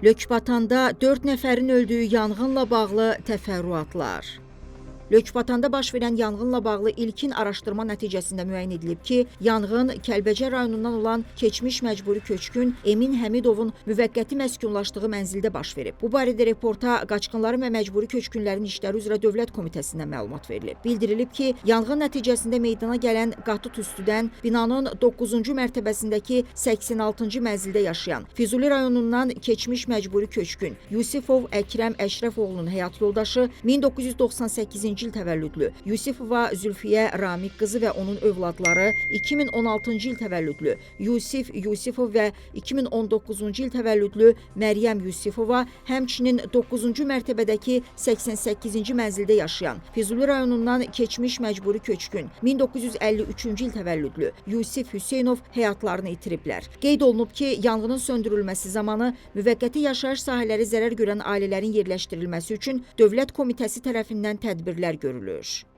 Lökbatanda 4 nəfərin öldüyü yanğınla bağlı təfərrüatlar. Lökbatanda baş verən yanğınla bağlı ilkin araşdırma nəticəsində müəyyən edilib ki, yanğın Kəlbəcər rayonundan olan keçmiş məcburi köçkün Emin Həmidovun müvəqqəti məskunlaşdığı mənzildə baş verib. Bu barədə reporta Qaçqınların və Məcburi Köçkünlərin İşləri üzrə Dövlət Komitəsindən məlumat verilib. Bildirilib ki, yanğın nəticəsində meydana gələn qatı tüstüdən binanın 9-cu mərtəbəsindəki 86-cı mənzildə yaşayan Füzuli rayonundan keçmiş məcburi köçkün Yusifov Əkrəm Əşrəfoğlunun həyat yoldaşı 1998-ci il təvəllüdlü Yusifova Zülfiyə Ramik qızı və onun övladları 2016-cı il təvəllüdlü Yusif Yusifov və 2019-cu il təvəllüdlü Məryəm Yusifova, həmçinin 9-cu mərtəbədəki 88-ci mənzildə yaşayan Füzuli rayonundan keçmiş məcburi köçkün 1953-cü il təvəllüdlü Yusif Hüseynov həyatlarını itiriblər. Qeyd olunub ki, yanğının söndürülməsi zamanı müvəqqəti yaşayış sahələri zərər görən ailələrin yerləşdirilməsi üçün Dövlət Komitəsi tərəfindən tədbirlər görülür.